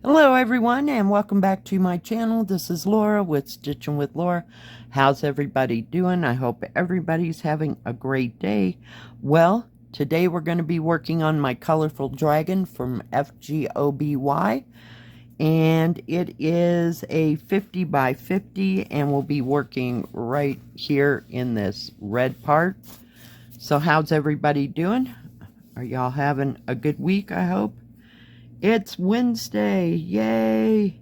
Hello everyone and welcome back to my channel. This is Laura with Stitchin with Laura. How's everybody doing? I hope everybody's having a great day. Well, today we're going to be working on my colorful dragon from FGOBY. And it is a 50 by 50 and we'll be working right here in this red part. So how's everybody doing? Are y'all having a good week, I hope? It's Wednesday, yay!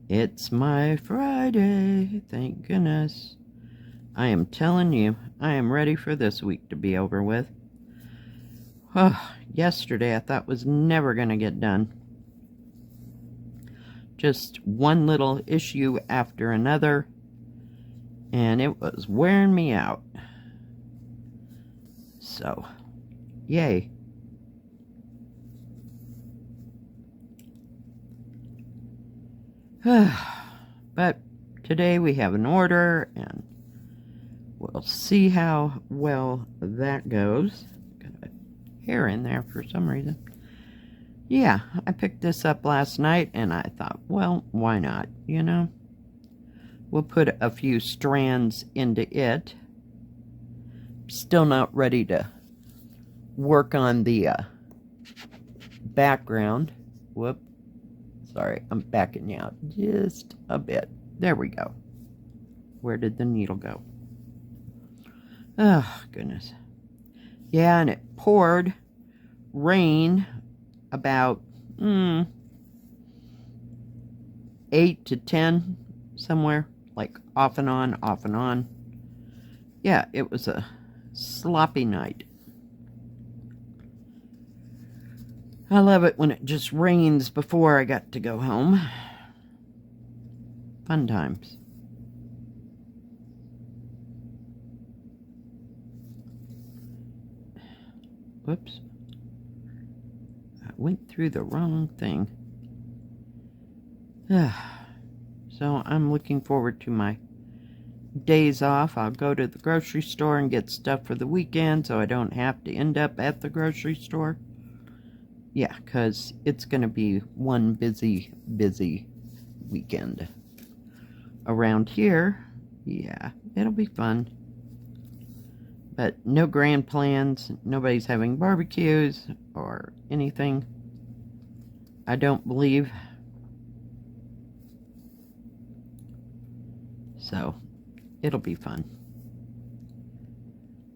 It's my Friday, thank goodness. I am telling you, I am ready for this week to be over with. Oh, yesterday I thought was never going to get done. Just one little issue after another, and it was wearing me out. So, yay. But today we have an order and we'll see how well that goes. Got a hair in there for some reason. Yeah, I picked this up last night and I thought, well, why not, you know? We'll put a few strands into it. Still not ready to work on the background. Whoop. Sorry, I'm backing you out just a bit. There we go. Where did the needle go? Oh, goodness. Yeah, and it poured rain about 8 to 10 somewhere. Like off and on, off and on. Yeah, it was a sloppy night. I love it when it just rains before I got to go home. Fun times. Whoops. I went through the wrong thing. So I'm looking forward to my days off. I'll go to the grocery store and get stuff for the weekend so I don't have to end up at the grocery store. Yeah, because it's going to be one busy weekend. Around here, yeah, it'll be fun. But no grand plans. Nobody's having barbecues or anything. I don't believe. So, it'll be fun.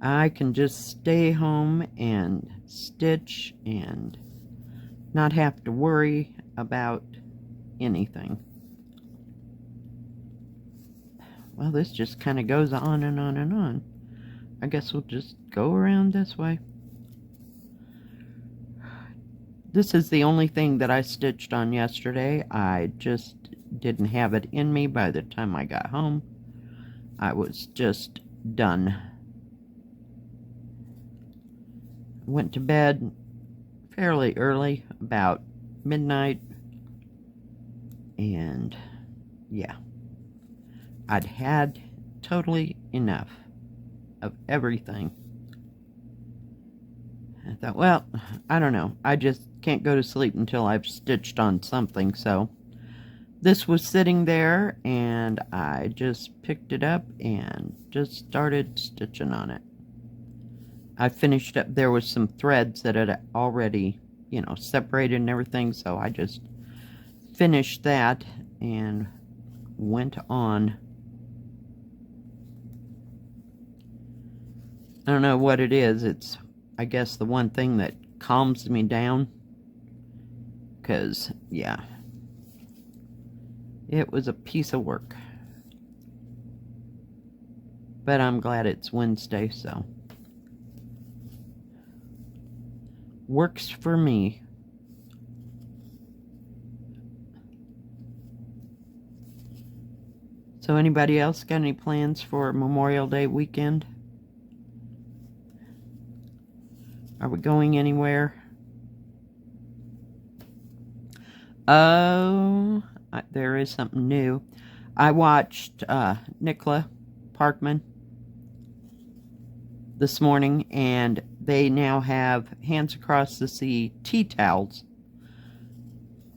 I can just stay home and stitch and not have to worry about anything. Well, this just kind of goes on and on and on. I guess we'll just go around this way. This is the only thing that I stitched on yesterday. I just didn't have it in me by the time I got home. I was just done. Went to bed fairly early, about midnight, and yeah, I'd had totally enough of everything. I thought, well, I don't know, I just can't go to sleep until I've stitched on something, so this was sitting there and I just picked it up and just started stitching on it. I finished up, there was some threads that had already, you know, separated and everything, so I just finished that and went on. I don't know what it is. It's, I guess, the one thing that calms me down. Because, yeah, it was a piece of work. But I'm glad it's Wednesday, so works for me. So anybody else got any plans for Memorial Day weekend? Are we going anywhere? Oh, there is something new. I watched Nicola Parkman this morning, and they now have Hands Across the Sea tea towels.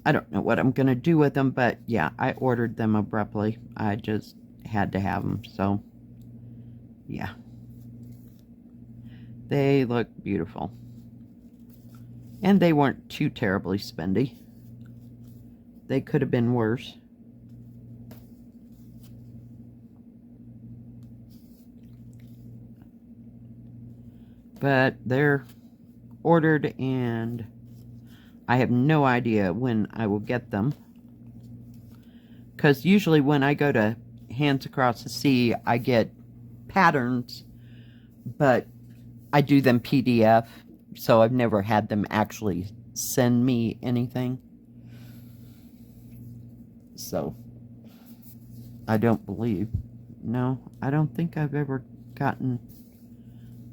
I don't know what I'm going to do with them, but yeah, I ordered them abruptly. I just had to have them, so yeah. They look beautiful. And they weren't too terribly spendy. They could have been worse. But they're ordered and I have no idea when I will get them. Because usually when I go to Hands Across the Sea, I get patterns, but I do them PDF, so I've never had them actually send me anything. So, I don't believe. No, I don't think I've ever gotten...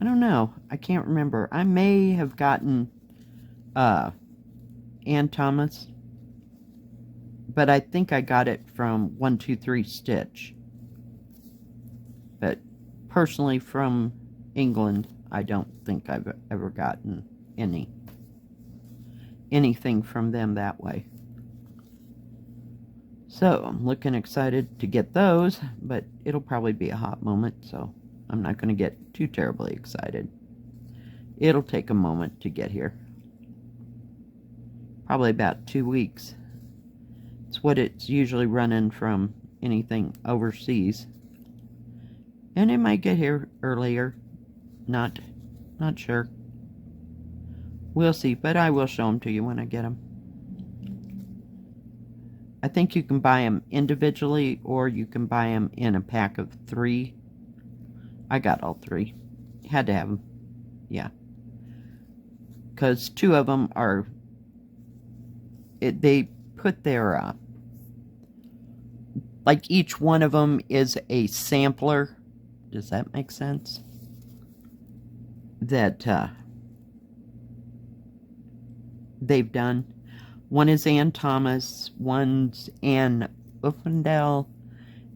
I don't know. I can't remember. I may have gotten Ann Thomas, but I think I got it from 123 Stitch. But personally from England, I don't think I've ever gotten anything from them that way. So I'm looking excited to get those, but it'll probably be a hot moment, so I'm not going to get too terribly excited. It'll take a moment to get here. Probably about 2 weeks. It's what it's usually running from anything overseas. And it might get here earlier. Not sure. We'll see, but I will show them to you when I get them. I think you can buy them individually or you can buy them in a pack of 3. I got all 3. Had to have them. Yeah. Because 2 of them are... they put their... like each one of them is a sampler. Does that make sense? That they've done. One is Ann Thomas, one's Ann Uffendale,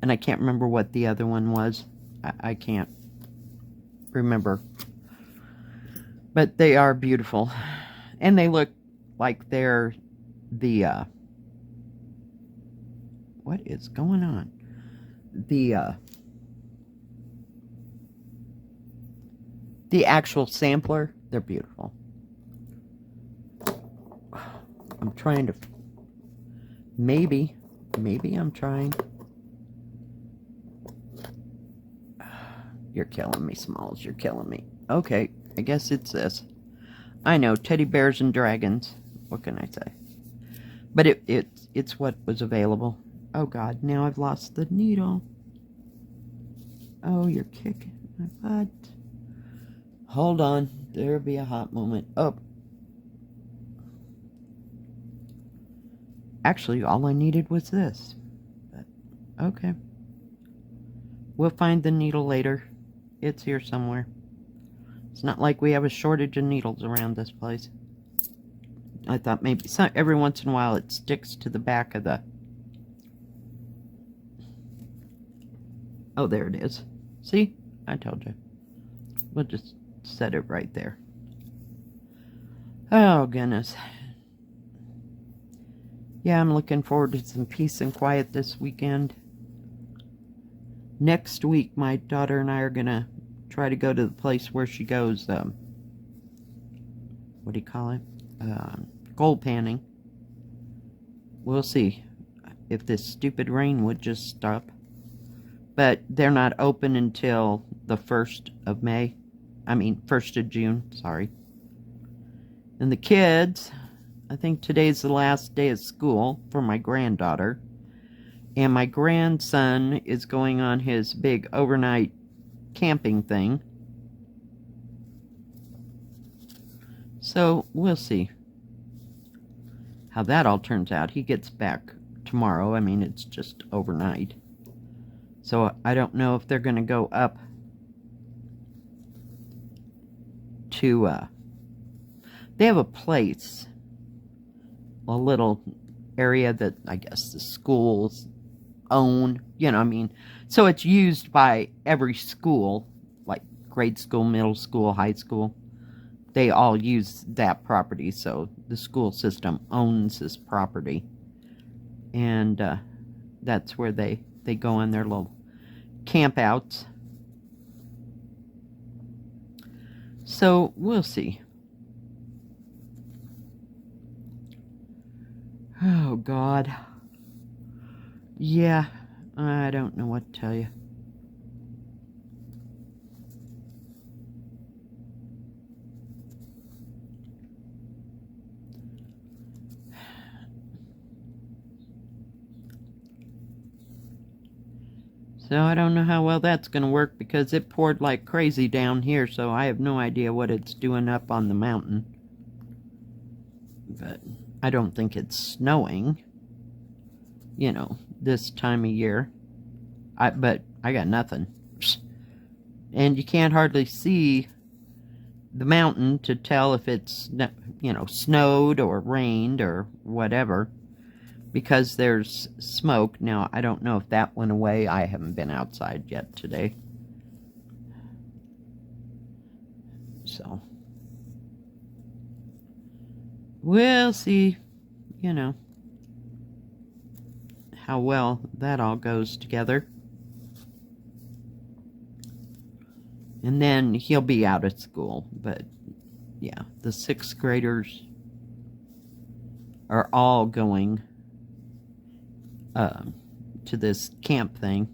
and I can't remember what the other one was. I can't remember. But they are beautiful. And they look like they're the, what is going on? The actual sampler, they're beautiful. I'm trying to, maybe I'm trying. You're killing me, Smalls, you're killing me. Okay, I guess it's this. I know, teddy bears and dragons. What can I say? But it's what was available. Oh God, now I've lost the needle. Oh, you're kicking my butt. Hold on, there'll be a hot moment. Oh. Actually, all I needed was this. But, okay. We'll find the needle later. It's here somewhere. It's not like we have a shortage of needles around this place. I thought maybe every once in a while it sticks to the back of the... Oh, there it is. See? I told you. We'll just set it right there. Oh, goodness. Yeah, I'm looking forward to some peace and quiet this weekend. Next week, my daughter and I are going to try to go to the place where she goes, what do you call it? Gold panning. We'll see if this stupid rain would just stop. But they're not open until the 1st of May. I mean, 1st of June, sorry. And the kids, I think today's the last day of school for my granddaughter. And my grandson is going on his big overnight camping thing. So, we'll see how that all turns out. He gets back tomorrow. I mean, it's just overnight. So, I don't know if they're going to go up to, they have a place, a little area that I guess the schools own, you know, I mean, so it's used by every school, like grade school, middle school, high school. they all use that property, so the school system owns this property. And that's where they go on their little campouts. So we'll see. Oh, God. Yeah, I don't know what to tell you. So I don't know how well that's going to work because it poured like crazy down here, so I have no idea what it's doing up on the mountain. But I don't think it's snowing, you know, this time of year. But I got nothing. And you can't hardly see the mountain to tell if it's, you know, snowed or rained or whatever, because there's smoke. Now, I don't know if that went away. I haven't been outside yet today. So, we'll see, you know, how well that all goes together. And then he'll be out of school. But, yeah, the 6th graders are all going to this camp thing.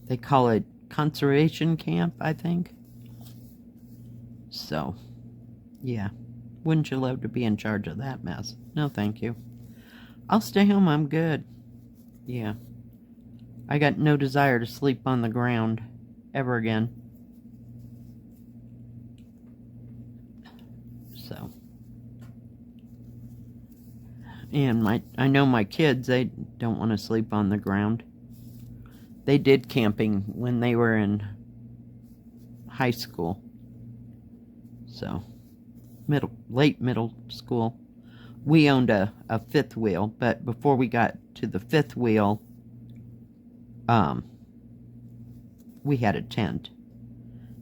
They call it conservation camp, I think. So, yeah. Wouldn't you love to be in charge of that mess? No, thank you. I'll stay home. I'm good. Yeah. I got no desire to sleep on the ground ever again. So. And I know my kids, they don't want to sleep on the ground. They did camping when they were in high school. So, late middle school. We owned a 5th wheel, but before we got to the 5th wheel, we had a tent.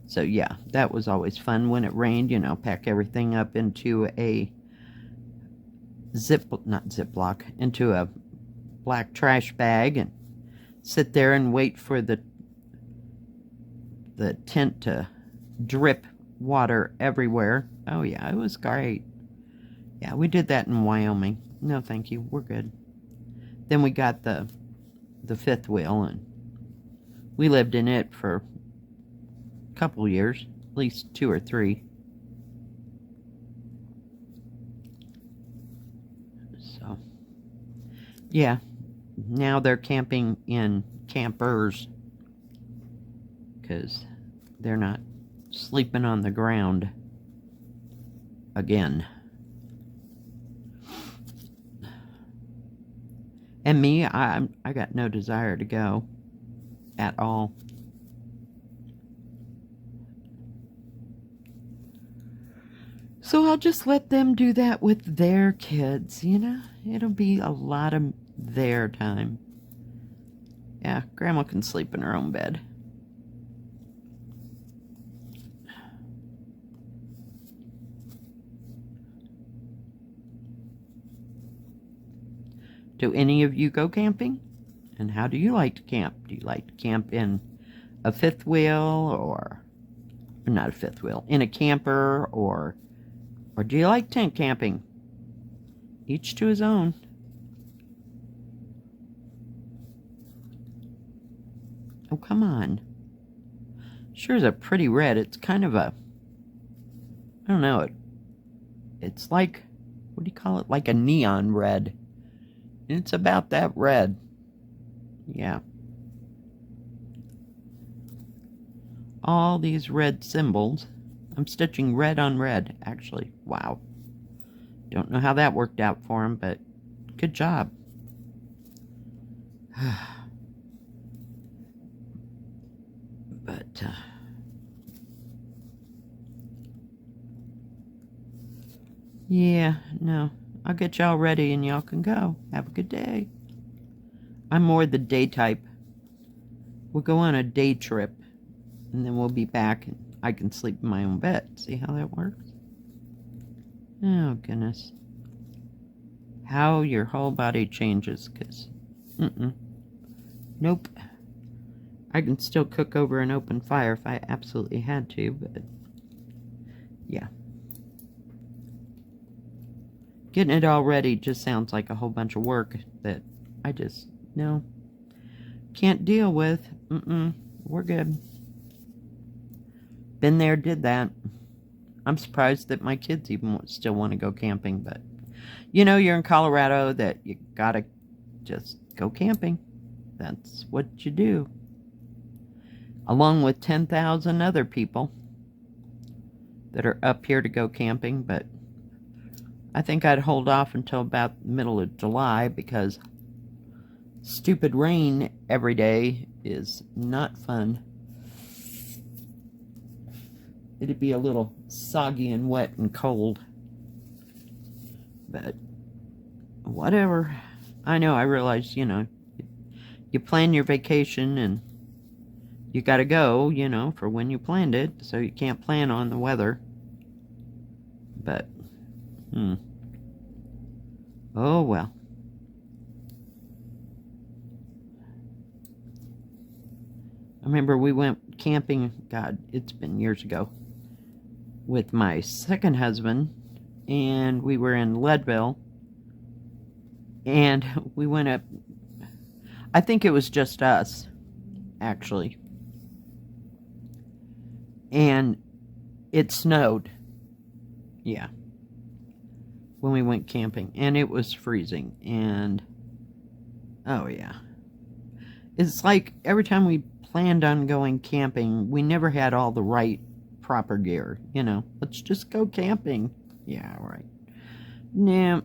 So yeah, that was always fun when it rained, you know, pack everything up into a into a black trash bag and sit there and wait for the tent to drip water everywhere. Oh yeah, it was great. Yeah, we did that in Wyoming. No, thank you. We're good. Then we got the 5th wheel, and we lived in it for a couple years, at least 2 or 3. So, yeah, now they're camping in campers because they're not sleeping on the ground again. And me, I got no desire to go at all. So I'll just let them do that with their kids, you know? It'll be a lot of their time. Yeah, Grandma can sleep in her own bed. Do any of you go camping? And how do you like to camp? Do you like to camp in a 5th wheel or not a 5th wheel, in a camper, or do you like tent camping? Each to his own. Oh, come on. Sure is a pretty red. It's kind of a, I don't know, it's like, what do you call it? Like a neon red. It's about that red. Yeah. All these red symbols. I'm stitching red on red, actually. Wow. Don't know how that worked out for him, but good job. But, yeah, no. I'll get y'all ready and y'all can go. Have a good day. I'm more the day type. We'll go on a day trip and then we'll be back and I can sleep in my own bed. See how that works? Oh, goodness. How your whole body changes, because, nope. I can still cook over an open fire if I absolutely had to, but, yeah. Getting it all ready just sounds like a whole bunch of work that I just, no, can't deal with. We're good. Been there, did that. I'm surprised that my kids even still want to go camping, but you know, you're in Colorado, that you gotta just go camping. That's what you do. Along with 10,000 other people that are up here to go camping, but I think I'd hold off until about the middle of July, because stupid rain every day is not fun. It'd be a little soggy and wet and cold. But whatever. I know, I realize, you know, you plan your vacation and you gotta go, you know, for when you planned it, so you can't plan on the weather. But, oh well. I remember we went camping, God, it's been years ago, with my second husband, and we were in Leadville, and we went up, I think it was just us, actually, and it snowed, yeah, when we went camping, and it was freezing, and, oh yeah, it's like every time we planned on going camping, we never had all the right proper gear, you know, let's just go camping, yeah, right, nah.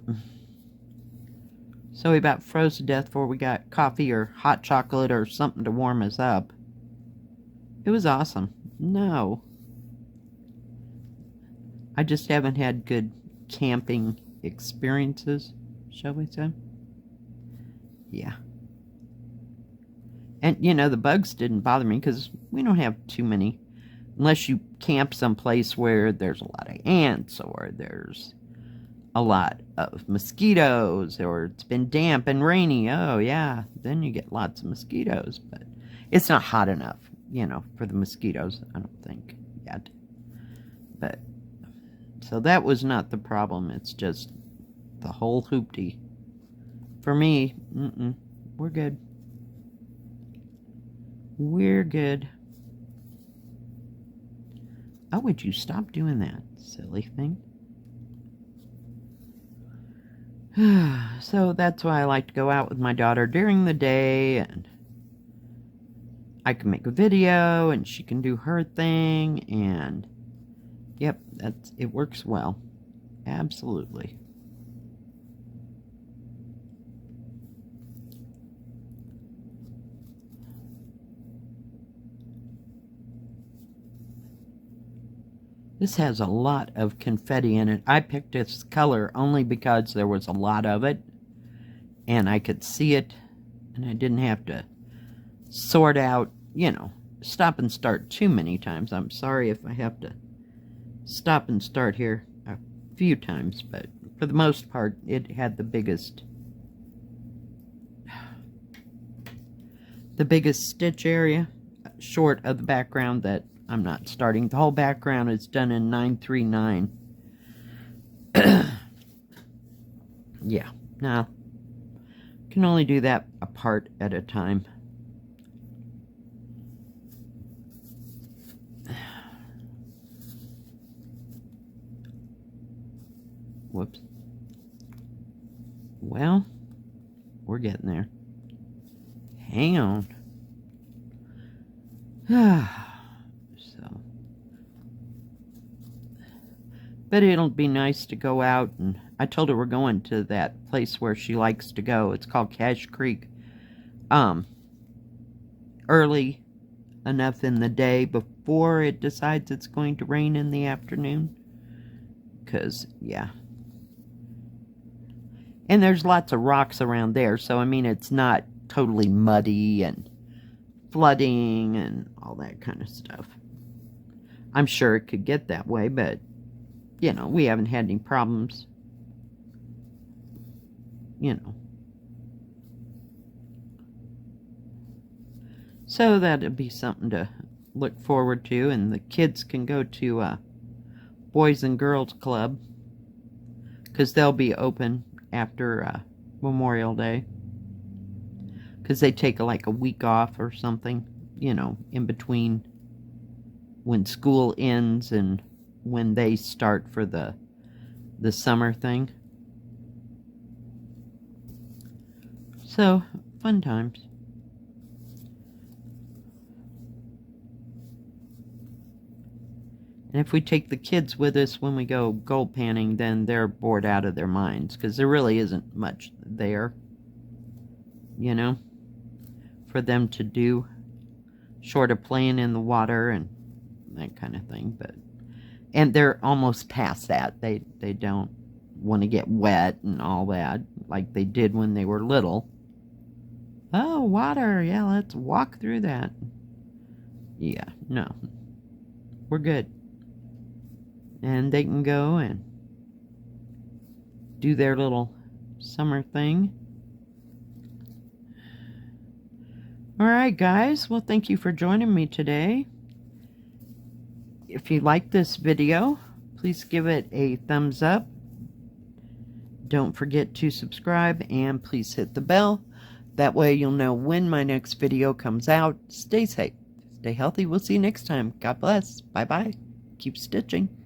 So we about froze to death before we got coffee or hot chocolate or something to warm us up. It was awesome. No. I just haven't had good camping experiences, shall we say? Yeah. And, you know, the bugs didn't bother me because we don't have too many. Unless you camp someplace where there's a lot of ants or there's a lot of mosquitoes, or it's been damp and rainy. Oh, yeah, then you get lots of mosquitoes. But it's not hot enough, you know, for the mosquitoes, I don't think, yet. But, so that was not the problem. It's just the whole hoopty. For me, we're good. We're good. Oh, would you stop doing that, silly thing? So that's why I like to go out with my daughter during the day, and I can make a video and she can do her thing, and yep, it works well. Absolutely. This has a lot of confetti in it. I picked this color only because there was a lot of it, and I could see it, and I didn't have to sort out, you know, stop and start too many times. I'm sorry if I have to stop and start here a few times, but for the most part, it had the biggest stitch area, short of the background that I'm not starting. The whole background is done in 939. Yeah, no. Can only do that a part at a time. Whoops. Well, we're getting there. Hang on. But it'll be nice to go out, and I told her we're going to that place where she likes to go. It's called Cache Creek. Early enough in the day before it decides it's going to rain in the afternoon. 'Cause, yeah. And there's lots of rocks around there, so I mean, it's not totally muddy and flooding and all that kind of stuff. I'm sure it could get that way, but you know, we haven't had any problems, you know. So that'd be something to look forward to, and the kids can go to Boys and Girls Club, because they'll be open after Memorial Day, because they take like a week off or something, you know, in between when school ends and when they start for the summer thing. So, fun times. And if we take the kids with us when we go gold panning, then they're bored out of their minds, because there really isn't much there, you know, for them to do, short of playing in the water and that kind of thing. But and they're almost past that. They don't want to get wet and all that like they did when they were little. Oh, water, yeah, let's walk through that. Yeah, no, we're good. And they can go and do their little summer thing. Alright guys, well thank you for joining me today. If you like this video, please give it a thumbs up. Don't forget to subscribe and please hit the bell. That way you'll know when my next video comes out. Stay safe, stay healthy. We'll see you next time. God bless. Bye bye. Keep stitching.